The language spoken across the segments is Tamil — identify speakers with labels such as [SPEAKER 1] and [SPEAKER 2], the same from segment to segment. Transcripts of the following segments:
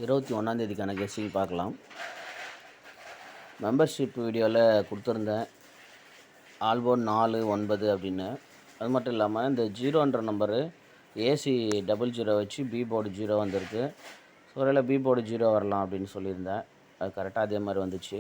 [SPEAKER 1] 21 கெஸ்ஸிங் பார்க்கலாம். மெம்பர்ஷிப் வீடியோவில் கொடுத்துருந்தேன் ஆல்போர்ட் 4 9 அப்படின்னு. அது மட்டும் இல்லாமல் இந்த 0ன்ற நம்பரு ஏசி 00 வச்சு பி போர்டு 0 வந்திருக்கு. ஸோ ஒருவேளை பி போர்டு 0 வரலாம் அப்படின்னு சொல்லியிருந்தேன். அது கரெக்டாக அதே மாதிரி வந்துச்சு.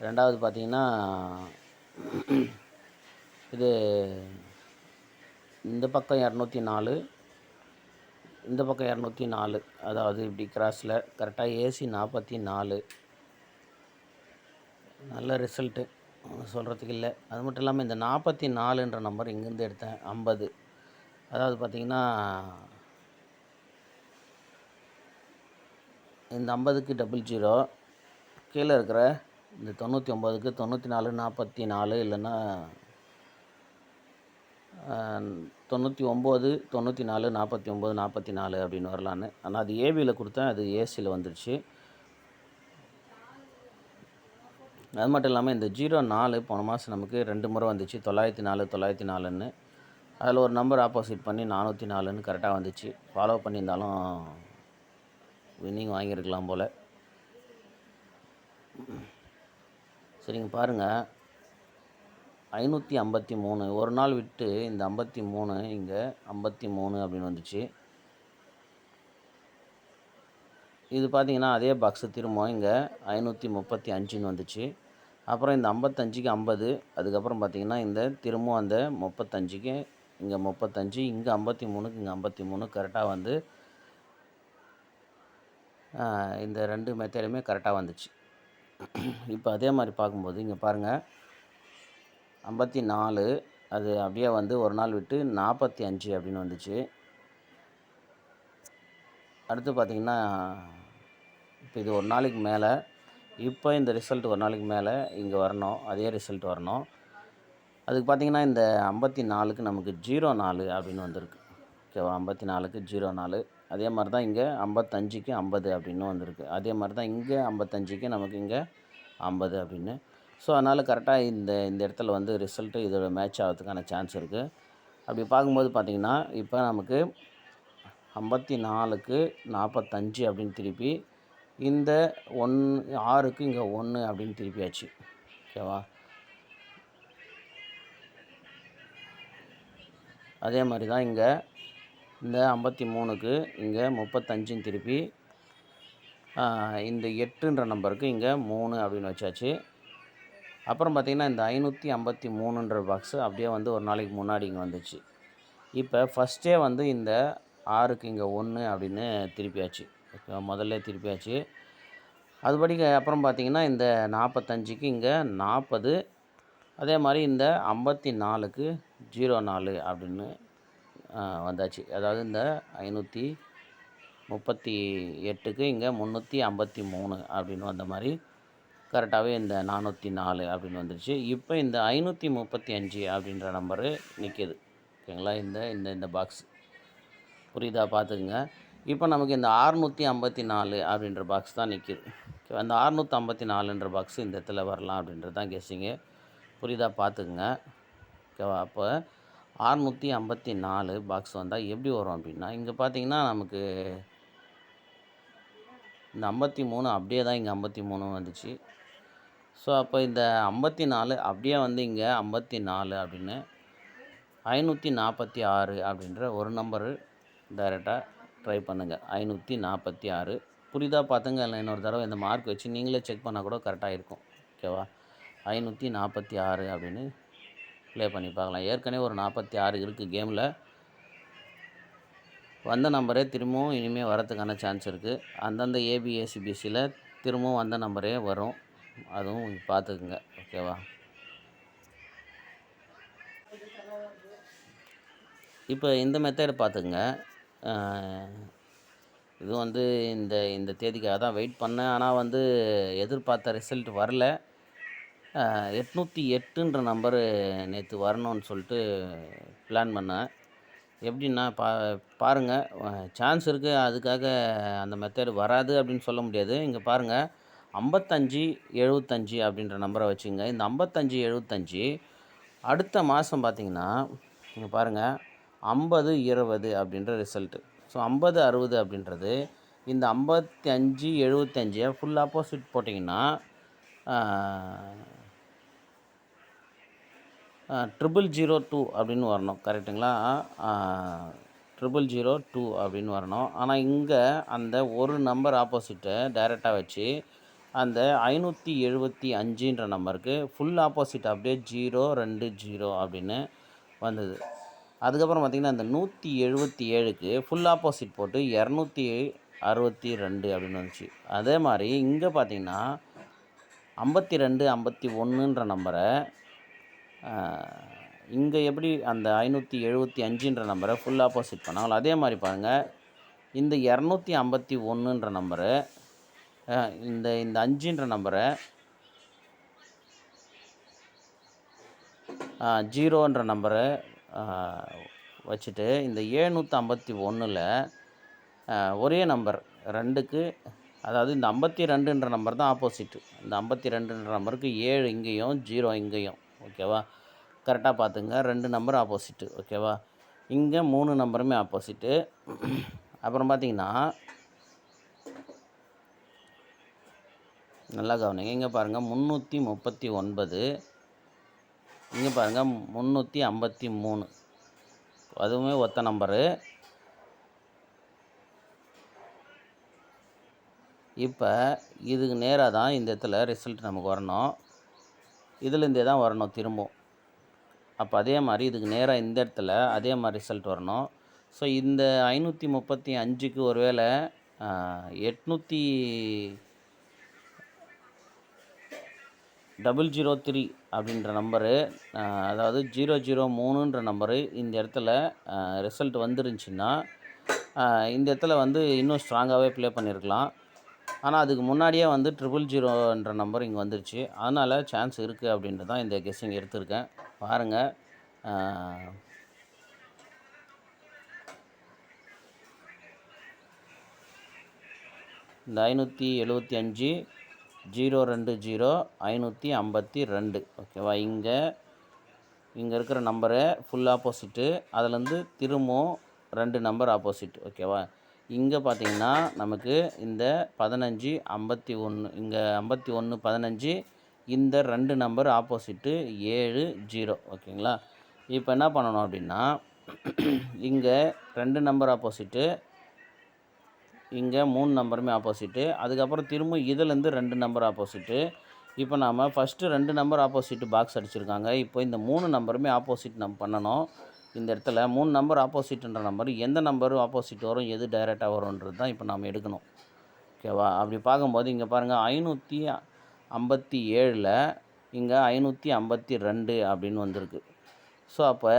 [SPEAKER 1] ரெண்டாவது பார்த்திங்கன்னா இது இந்த பக்கம் 204, இந்த பக்கம் 204, அதாவது இப்படி கிராஸில் கரெக்டாக ஏசி 44. நல்ல ரிசல்ட்டு சொல்கிறதுக்கு இல்லை. அது மட்டும் இல்லாமல் இந்த 44ன்ற நம்பர் இங்கேருந்து எடுத்தேன் 50. அதாவது பார்த்திங்கன்னா இந்த 50க்கு 00, கீழே இருக்கிற இந்த 99க்கு 94 44, இல்லைன்னா 99 94 49 44 அப்படின்னு வரலான்னு. ஆனால் அது ஏபியில் கொடுத்தேன், அது ஏசியில் வந்துடுச்சு. அது மட்டும் இல்லாமல் இந்த 04 போன மாதம் நமக்கு 2 முறை வந்துச்சு, 904 904ன்னு. அதில் ஒரு நம்பர் ஆப்போசிட் பண்ணி 404ன்னு கரெக்டாக வந்துச்சு. ஃபாலோ பண்ணியிருந்தாலும் வின்னிங் வாங்கியிருக்கலாம் போல். சரிங்க, பாருங்கள் 553 ஒரு நாள் விட்டு இந்த 53 இங்கே 53 அப்படின்னு வந்துச்சு. இது பார்த்திங்கன்னா அதே பாக்ஸு திரும்ப இங்கே 535ன்னு வந்துச்சு. அப்புறம் இந்த 55க்கு 50, அதுக்கப்புறம் பார்த்திங்கன்னா இந்த திரும்பவும் அந்த 35க்கு இங்கே 35, இங்கே 53க்கு இங்கே 53 கரெக்டாக வந்து இந்த 2 மெத்தடுமே கரெக்டாக வந்துச்சு. இப்போ அதே மாதிரி பார்க்கும்போது இங்கே பாருங்கள் 54, அது அப்படியே வந்து ஒரு நாள் விட்டு 45 அப்படின்னு வந்துச்சு. அடுத்து பார்த்திங்கன்னா இப்போ இது ஒரு நாளைக்கு மேலே, இப்போ இந்த ரிசல்ட் ஒரு நாளைக்கு மேலே இங்கே வரணும், அதே ரிசல்ட் வரணும். அதுக்கு பார்த்திங்கன்னா இந்த 54க்கு நமக்கு 04 அப்படின்னு வந்திருக்கு. ஓகேவா, 54க்கு 04. அதே மாதிரி தான் இங்கே 55க்கு 50 அப்படின்னு வந்திருக்கு. அதே மாதிரி தான் இங்கே 55க்கு நமக்கு இங்கே 50 அப்படின்னு. ஸோ அதனால் கரெக்டாக இந்த இடத்துல வந்து ரிசல்ட்டு இதோட மேட்ச் ஆகிறதுக்கான சான்ஸ் இருக்குது. அப்படி பார்க்கும்போது பார்த்திங்கன்னா இப்போ நமக்கு 54க்கு 45 அப்படின்னு திருப்பி, இந்த 6க்கு இங்கே 1 அப்படின்னு திருப்பியாச்சு. ஓகேவா, அதே மாதிரி தான் இங்கே இந்த 53க்கு இங்கே 35ன்னு திருப்பி, இந்த 8ன்ற நம்பருக்கு இங்கே 3 அப்படின்னு வச்சாச்சு. அப்புறம் பார்த்திங்கன்னா இந்த 553ன்ற பாக்ஸு அப்படியே வந்து ஒரு நாளைக்கு முன்னாடி இங்கே வந்துச்சு. இப்போ ஃபஸ்ட்டே வந்து இந்த 6க்கு இங்கே 1 அப்படின்னு திருப்பியாச்சு. ஓகே, முதல்ல திருப்பியாச்சு. அதுபடிக்கு அப்புறம் பார்த்திங்கன்னா இந்த 45க்கு இங்கே 40, அதே மாதிரி இந்த 54க்கு 04 அப்படின்னு வந்தாச்சு. அதாவது இந்த 538க்கு இங்கே 353 அப்படின்னு வந்த மாதிரி கரெக்டாகவே இந்த 404 அப்படின்னு வந்துடுச்சு. இப்போ இந்த 535 அப்படின்ற நம்பரு நிற்கிது. ஓகேங்களா, இந்த பாக்ஸ் புரியுதா, பார்த்துக்குங்க. இப்போ நமக்கு இந்த 654 அப்படின்ற பாக்ஸ் தான் நிற்கிது. ஓகே, அந்த 654ன்ற பாக்ஸ் இந்த இடத்துல வரலாம் அப்படின்றது தான் கெஸ்ஸிங்கு. புரியுதா, பார்த்துக்குங்க. ஓகேவா, அப்போ 654 பாக்ஸ் வந்தால் எப்படி வரும் அப்படின்னா, இங்கே பார்த்தீங்கன்னா நமக்கு இந்த 53 அப்படியே தான் இங்கே 53 வந்துச்சு. ஸோ அப்போ இந்த 54 அப்படியே வந்து இங்கே 54 அப்படின்னு 546 அப்படின்ற ஒரு நம்பரு டைரெக்டாக ட்ரை பண்ணுங்கள். 546 புரியுதா, பார்த்துங்க. இல்லை இன்னொரு தடவை இந்த மார்க் வச்சு நீங்களே செக் பண்ணால் கூட கரெக்டாக இருக்கும். ஓகேவா, 546 அப்படின்னு ப்ளே பண்ணி பார்க்கலாம். ஏற்கனவே ஒரு 46 இருக்குது கேமில். வந்த நம்பரே திரும்பவும் இனிமேல் வரத்துக்கான சான்ஸ் இருக்குது. அந்தந்த ஏபிஎஸ்சிபிசியில் திரும்பவும் வந்த நம்பரே வரும், அதுவும் பார்த்துக்குங்க. ஓகேவா, இப்போ இந்த மெத்தடை பார்த்துக்குங்க. இது வந்து இந்த தேதிக்காக தான் வெயிட் பண்ணேன். ஆனால் வந்து எதிர்பார்த்த ரிசல்ட் வரல. 808ன்ற நம்பரு நேற்று வரணும்னு சொல்லிட்டு பிளான் பண்ணேன். எப்படின்னா பாருங்கள், சான்ஸ் இருக்குது. அதுக்காக அந்த மெத்தட் வராது அப்படின்னு சொல்ல முடியாது. இங்கே பாருங்கள் 55 75 அப்படின்ற நம்பரை வச்சுங்க. இந்த 55 75 அடுத்த மாதம் பார்த்திங்கன்னா இங்கே பாருங்கள் 50 20 அப்படின்ற ரிசல்ட்டு. ஸோ 50 60 அப்படின்றது இந்த 55 75 ஃபுல் ஆப்போசிட் போட்டிங்கன்னா 0002 அப்படின்னு வரணும். கரெக்டுங்களா? 0002 அப்படின்னு வரணும். ஆனால் இங்கே அந்த ஒரு நம்பர் ஆப்போசிட்டை டைரெக்டாக வச்சு அந்த 575ன்ற நம்பருக்கு ஃபுல் ஆப்போசிட் அப்படியே 020 அப்படின்னு வந்தது. அதுக்கப்புறம் பார்த்திங்கன்னா இந்த 177க்கு ஃபுல் ஆப்போசிட் போட்டு 262 அப்படின்னு வந்துச்சு. அதே மாதிரி இங்கே பார்த்திங்கன்னா 52 51ன்ற நம்பரை இங்கே எப்படி அந்த 575ன்ற நம்பரை ஃபுல் ஆப்போசிட் பண்ணாங்களோ அதே மாதிரி பாருங்கள், இந்த 251ன்ற நம்பரை இந்த 5ன்ற நம்பரை 0ன்ற நம்பரை வச்சுட்டு இந்த 751ல் ஒரே நம்பர் 2க்கு, அதாவது இந்த 52ன்ற நம்பர் தான் ஆப்போசிட்டு. இந்த 52ன்ற நம்பருக்கு 7 இங்கேயும் 0 இங்கேயும். ஓகேவா? கரெக்டாக பார்த்துங்க, 2 நம்பர் ஆப்போசிட்டு. ஓகேவா? இங்கே 3 நம்பருமே ஆப்போசிட்டு. அப்புறம் பார்த்திங்கன்னா நல்லா கவனிங்க, இங்கே பாருங்கள் 339, இங்கே பாருங்கள் 353, அதுவுமே ஒத்த நம்பரு. இப்போ இதுக்கு நேராக தான் இந்த இடத்துல ரிசல்ட் நமக்கு வரணும். இதுலேருந்தே தான் வரணும் திரும்பவும். அப்போ அதே மாதிரி இதுக்கு நேராக இந்த இடத்துல அதே மாதிரி ரிசல்ட் வரணும். ஸோ இந்த 535க்கு ஒரு வேளை 8003 அப்படின்ற நம்பரு, அதாவது 003ன்ற நம்பரு இந்த இடத்துல ரிசல்ட் வந்துருந்துச்சுன்னா இந்த இடத்துல வந்து இன்னும் ஸ்ட்ராங்காகவே ப்ளே பண்ணியிருக்கலாம். ஆனால் அதுக்கு முன்னாடியே வந்து 000ன்ற நம்பர் இங்கே வந்துருச்சு. அதனால் சான்ஸ் இருக்குது அப்படின்ட்டு தான் இந்த கெஸ்ஸிங் எடுத்திருக்கேன். பாருங்கள், இந்த 575 020 552. ஓகேவா? இங்கே இருக்கிற நம்பரை ஃபுல் ஆப்போசிட்டு, அதுலேருந்து திரும்பவும் 2 நம்பர் ஆப்போசிட். ஓகேவா? இங்கே பார்த்திங்கன்னா நமக்கு இந்த 15 51, இங்கே 51 15, இந்த 2 நம்பர் ஆப்போசிட்டு 7 0. ஓகேங்களா? இப்போ என்ன பண்ணணும் அப்படின்னா, இங்கே 2 நம்பர் ஆப்போசிட்டு, இங்கே 3 நம்பருமே ஆப்போசிட்டு, அதுக்கப்புறம் திரும்ப இதிலேருந்து 2 நம்பர் ஆப்போசிட்டு. இப்போ நாம் ஃபஸ்ட்டு 2 நம்பர் ஆப்போசிட்டு பாக்ஸ் அடிச்சிருக்காங்க. இப்போ இந்த 3 நம்பருமே ஆப்போசிட் நம்ம பண்ணணும். இந்த இடத்துல 3 நம்பர் ஆப்போசிட்ன்ற நம்பர் எந்த நம்பரும் ஆப்போசிட் வரும், எது டைரெக்டாக வரும்ன்றது தான் இப்போ நாம் எடுக்கணும். ஓகேவா? அப்படி பார்க்கும்போது இங்கே பாருங்கள் 557ல் இங்கே 552 அப்படின்னு வந்திருக்கு. ஸோ அப்போ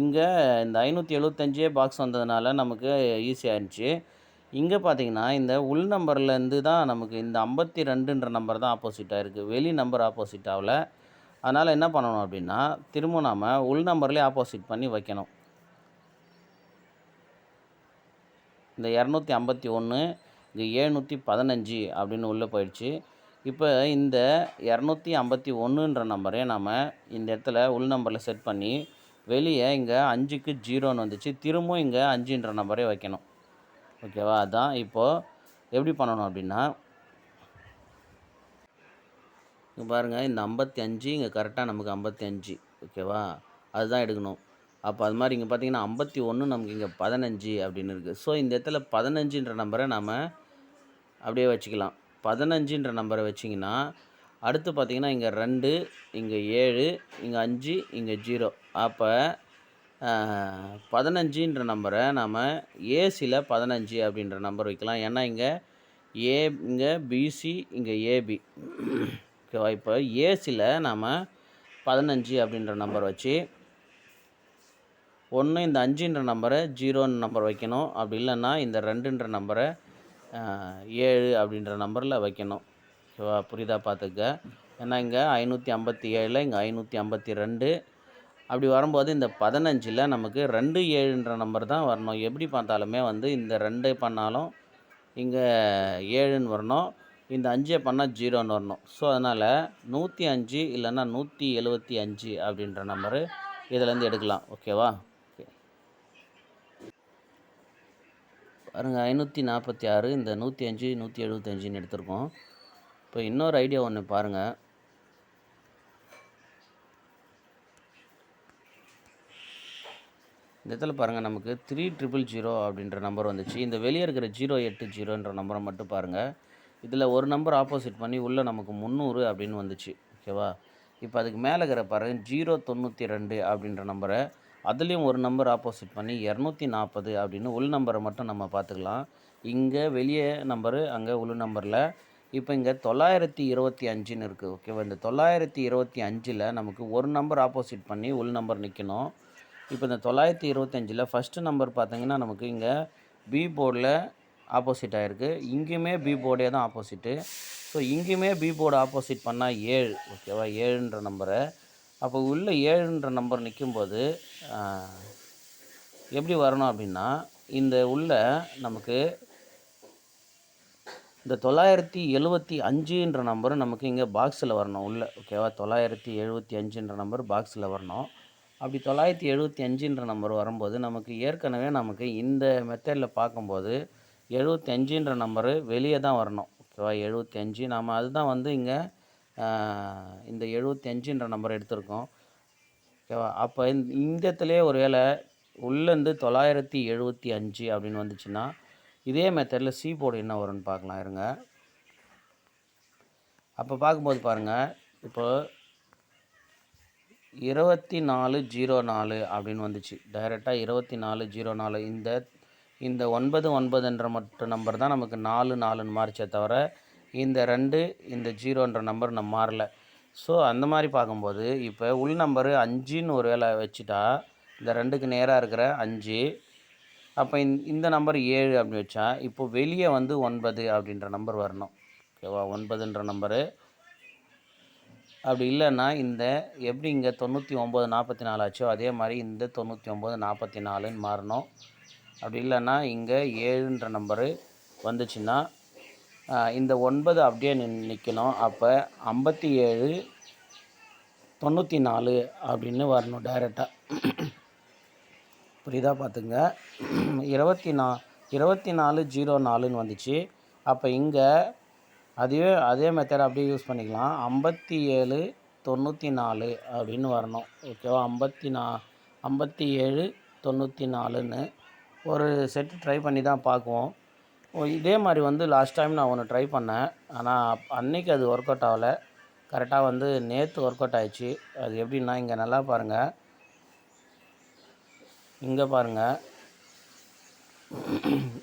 [SPEAKER 1] இங்கே இந்த 575 பாக்ஸ் வந்ததுனால நமக்கு ஈஸியாக இருந்துச்சு. இங்கே பார்த்திங்கன்னா இந்த உள் நம்பர்லேருந்து தான் நமக்கு இந்த 52ன்ற நம்பர் தான் ஆப்போசிட்டாக இருக்குது, வெளி நம்பர் ஆப்போசிட் ஆகல. அதனால் என்ன பண்ணணும் அப்படின்னா, திரும்ப நாம் உள் நம்பர்லேயே ஆப்போசிட் பண்ணி வைக்கணும். இந்த 251 இங்கே 715 அப்படின்னு உள்ளே போயிடுச்சு. இப்போ இந்த 251ன்ற நம்பரே நாம் இந்த இடத்துல உள் நம்பரில் செட் பண்ணி வெளியே இங்கே 5க்கு 0ன்னு வந்துச்சு. திரும்பவும் இங்கே 5ன்ற நம்பரே வைக்கணும். ஓகேவா? அதான் இப்போது எப்படி பண்ணணும் அப்படின்னா, இங்கே பாருங்கள், இந்த 55 இங்கே கரெக்டாக நமக்கு 55. ஓகேவா? அதுதான் எடுக்கணும். அப்போ அது மாதிரி இங்கே பார்த்திங்கன்னா 51 நமக்கு இங்கே 15 அப்படின்னு இருக்குது. ஸோ இந்த இடத்துல 15ன்ற நம்பரை நாம் அப்படியே வச்சுக்கலாம். 15ன்ற நம்பரை வச்சிங்கன்னா அடுத்து பார்த்திங்கன்னா இங்கே 2, இங்கே 7, இங்கே 5, இங்கே 0. அப்போ 15ன்ற நம்பரை நாம் ஏசியில் 15 அப்படின்ற நம்பர் வைக்கலாம். ஏன்னா இங்கே இங்கே பிசி, இங்கே ஏபி. ஓகேவா? இப்போ ஏசியில் நாம் 15 அப்படின்ற நம்பர் வச்சு ஒன்று இந்த 5ன்ற நம்பரை 0ன்ற நம்பர் வைக்கணும். அப்படி இல்லைன்னா இந்த 2ன்ற நம்பரை 7 அப்படின்ற நம்பரில் வைக்கணும். ஓகேவா? புரியுதா? பார்த்துக்க. ஏன்னா இங்கே 557, இங்கே 552. அப்படி வரும்போது இந்த 15ல் நமக்கு 2 7ன்ற நம்பர் தான் வரணும். எப்படி பார்த்தாலுமே வந்து இந்த 2 பண்ணாலும் இங்கே 7ன்னு வரணும், இந்த 5 பண்ணால் 0ன்னு வரணும். ஸோ அதனால் 105 இல்லைன்னா 175 அப்படின்ற நம்பரு இதிலேருந்து எடுக்கலாம். ஓகேவா? பாருங்கள் 546 இந்த 105 175ன்னு எடுத்திருக்கோம். இப்போ இன்னொரு ஐடியா ஒன்று பாருங்கள். இந்த இடத்துல பாருங்கள் நமக்கு 3000 அப்படின்ற நம்பர் வந்துச்சு. இந்த வெளியே இருக்கிற 080ன்ற நம்பரை மட்டும் பாருங்கள். இதில் ஒரு நம்பர் ஆப்போசிட் பண்ணி உள்ளே நமக்கு 300 அப்படின்னு வந்துச்சு. ஓகேவா? இப்போ அதுக்கு மேலே இருக்கிற பாருங்கள் 092 அப்படின்ற நம்பரை அதுலேயும் ஒரு நம்பர் ஆப்போசிட் பண்ணி 240 அப்படின்னு உள் நம்பரை மட்டும் நம்ம பார்த்துக்கலாம். இங்கே வெளியே நம்பரு, அங்கே உள் நம்பரில். இப்போ இங்கே 925ன்னு இருக்குது. ஓகேவா? இந்த 925ல் நமக்கு ஒரு நம்பர் ஆப்போசிட் பண்ணி உள் நம்பர் நிற்கணும். இப்போ இந்த 925ல் ஃபஸ்ட்டு நம்பர் பார்த்தீங்கன்னா நமக்கு இங்கே பி போர்டில் ஆப்போசிட் ஆகிருக்கு. இங்கேயுமே பி போர்டே தான் ஆப்போசிட்டு. ஸோ இங்கேயுமே பி போர்டு ஆப்போசிட் பண்ணால் 7. ஓகேவா? 7ன்ற நம்பரை அப்போ உள்ள 7ன்ற நம்பர் நிற்கும்போது எப்படி வரணும் அப்படின்னா, இந்த உள்ள நமக்கு இந்த 975ன்ற நம்பர் நமக்கு இங்கே பாக்ஸில் வரணும் உள்ளே. ஓகேவா? 975ன்ற நம்பர் பாக்ஸில் வரணும். அப்படி 975ன்ற நம்பர் வரும்போது நமக்கு ஏற்கனவே நமக்கு இந்த மெத்தடில் பார்க்கும்போது 75ன்ற நம்பரு வெளியே தான் வரணும். ஓகேவா? 75 நாம் அதுதான் வந்து இங்கே இந்த 75ன்ற நம்பர் எடுத்திருக்கோம். ஓகேவா? அப்போ இந்த இடத்துலையே ஒரு வேளை உள்ளேருந்து 975 அப்படின்னு வந்துச்சுன்னா இதே மெத்தடில் சி போர்டு என்ன வரும்னு பார்க்கலாம் இருங்க. அப்போ பார்க்கும்போது பாருங்கள், இப்போ 2404 அப்படின்னு வந்துச்சு. டைரெக்டாக 2404 இந்த 99ன்ற மட்டும் நம்பர் தான் நமக்கு 44ன்னு மாறிச்சே தவிர இந்த 2 இந்த 0ன்ற நம்பர் நம்ம மாறல. ஸோ அந்த மாதிரி பார்க்கும்போது இப்போ உள் நம்பரு 5ன்னு ஒரு வேளை வச்சுட்டா இந்த 2க்கு நேராக இருக்கிற 5. அப்போ இந்த நம்பர் 7 அப்படின்னு வச்சா இப்போது வெளியே வந்து 9 அப்படின்ற நம்பர் வரணும். ஓகேவா? 9ன்ற நம்பரு. அப்படி இல்லைன்னா இந்த எப்படி இங்கே 9944 ஆச்சோ அதே மாதிரி இந்த 9944ன்னு மாறணும். அப்படி இல்லைன்னா இங்கே 7ன்ற நம்பரு வந்துச்சுன்னா இந்த 9 அப்படியே நிற்கணும். அப்போ 5794 அப்படின்னு வரணும் டைரெக்டாக. புரியுதா? பார்த்துங்க. 2404ன்னு வந்துச்சு. அப்போ இங்கே அதே மெத்தட் அப்படியே யூஸ் பண்ணிக்கலாம். 5794 அப்படின்னு வரணும். ஓகேவா? 5794ன்னு ஒரு செட்டு ட்ரை பண்ணி தான் பார்க்குவோம். இதே மாதிரி வந்து லாஸ்ட் டைம் நான் ஒன்று ட்ரை பண்ணேன். ஆனால் அன்றைக்கி அது ஒர்க் அவுட் ஆகலை. கரெக்டாக வந்து நேற்று ஒர்க் அவுட் ஆகிடுச்சு. அது எப்படின்னா இங்கே நல்லா பாருங்கள். இங்கே பாருங்கள்,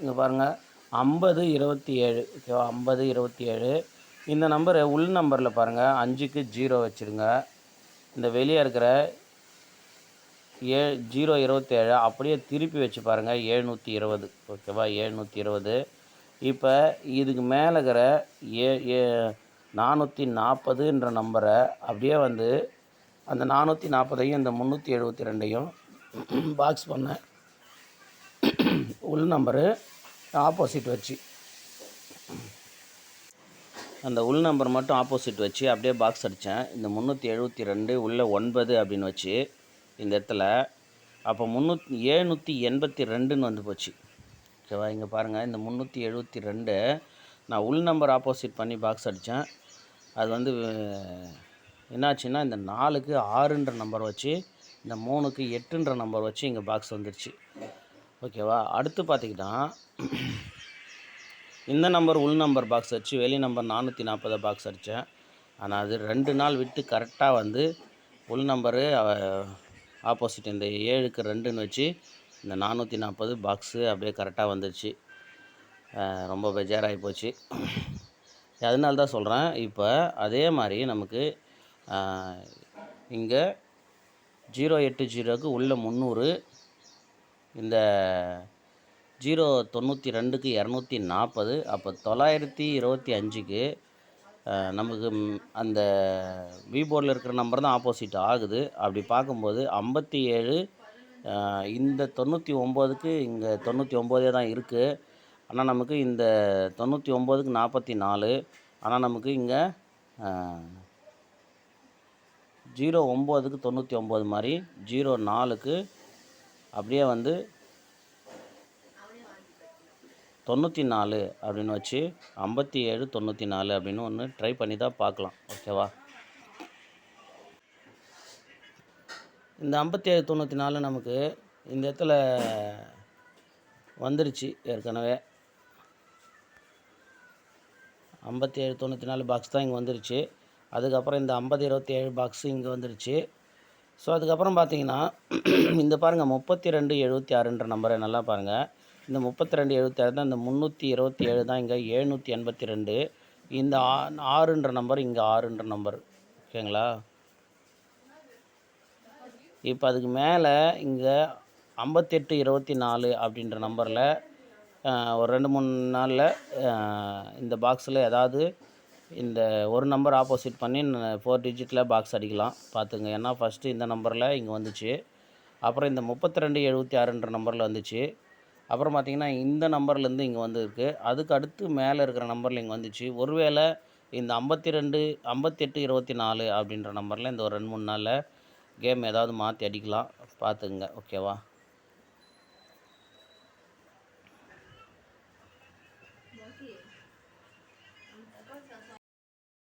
[SPEAKER 1] இங்கே பாருங்கள் 5027. ஓகேவா? 5027 இந்த நம்பரு உள் நம்பரில் பாருங்கள் 5க்கு 0 வச்சுருங்க. இந்த வெளியே இருக்கிற 027 அப்படியே திருப்பி வச்சு பாருங்கள் 720. ஓகேவா? 720. இப்போ இதுக்கு மேலே இருக்கிற 440ன்ற நம்பரை அப்படியே வந்து அந்த 440ஐயும் இந்த 372ஐயும் பாக்ஸ் பண்ண உள் நம்பரு ஆப்போசிட் வச்சு அந்த உள் நம்பர் மட்டும் ஆப்போசிட் வச்சு அப்படியே பாக்ஸ் அடித்தேன். இந்த 372 உள்ள 9 அப்படின்னு வச்சு இந்த இடத்துல அப்போ 782ன்னு வந்து போச்சு. ஓகேவா? இங்கே பாருங்கள், இந்த 372 நான் உள் நம்பர் ஆப்போசிட் பண்ணி பாக்ஸ் அடித்தேன். அது வந்து என்னாச்சுன்னா இந்த 4க்கு 6ன்ற நம்பர் வச்சு இந்த 3க்கு 8ன்ற நம்பர் வச்சு இங்கே பாக்ஸ் வந்துடுச்சு. ஓகேவா? அடுத்து பார்த்திங்கன்னா இந்த நம்பர் உள் நம்பர் பாக்ஸ் வச்சு வெளி நம்பர் 440 பாக்ஸ் அடித்தேன். ஆனால் அது 2 நாள் விட்டு கரெக்டாக வந்து உள் நம்பரு ஆப்போசிட் இந்த 7க்கு 2ன்னு வச்சு இந்த 440 பாக்ஸு அப்படியே கரெக்டாக வந்துடுச்சு. ரொம்ப பெஜாராகி போச்சு. அதனால தான் சொல்கிறேன். இப்போ அதே மாதிரி நமக்கு இங்கே 080க்கு உள்ள 300, இந்த 092க்கு 240. அப்போ 925க்கு நமக்கு அந்த வி போர்டில் இருக்கிற நம்பர் தான் ஆப்போசிட் ஆகுது. அப்படி பார்க்கும்போது 57 இந்த 99க்கு இங்கே 99 தான் இருக்குது. ஆனால் நமக்கு இந்த 99க்கு 44. ஆனால் நமக்கு இங்கே 09க்கு 99 மாதிரி 04க்கு அப்படியே வந்து 94 அப்படின்னு வச்சு 57 94 அப்படின்னு ஒன்று ட்ரை பண்ணி தான் பார்க்கலாம். ஓகேவா? இந்த 57 94 நமக்கு இந்த இடத்துல வந்துருச்சு ஏற்கனவே. 57 94 பாக்ஸ் தான் இங்கே வந்துருச்சு. அதுக்கப்புறம் இந்த 50 27 பாக்ஸு இங்கே வந்துருச்சு. ஸோ அதுக்கப்புறம் பார்த்தீங்கன்னா இந்த பாருங்கள் 32 76ன்ற நம்பரை நல்லா பாருங்கள். இந்த 32 76 தான், இந்த 327 தான் இங்கே 782. இந்த 6ன்ற நம்பர் இங்கே 6ன்ற நம்பர். ஓகேங்களா? இப்போ அதுக்கு மேலே இங்கே 58 24 அப்படின்ற நம்பரில் ஒரு 2-3 நாளில் இந்த பாக்ஸில் ஏதாவது இந்த ஒரு நம்பர் ஆப்போசிட் பண்ணி 4 டிஜிட்டில் பாக்ஸ் அடிக்கலாம் பார்த்துங்க. ஏன்னா ஃபஸ்ட்டு இந்த நம்பரில் இங்கே வந்துச்சு, அப்புறம் இந்த 32 76ன்ற நம்பரில் வந்துச்சு, அப்புறம் பார்த்திங்கன்னா இந்த நம்பர்லேருந்து இங்கே வந்துருக்கு, அதுக்கு அடுத்து மேலே இருக்கிற நம்பரில் இங்கே வந்துச்சு. ஒருவேளை இந்த 52 58 24 அப்படின்ற நம்பரில் இந்த ஒரு 2-3 நாளில் கேம் ஏதாவது மாற்றி அடிக்கலாம் பார்த்துங்க. ஓகேவா?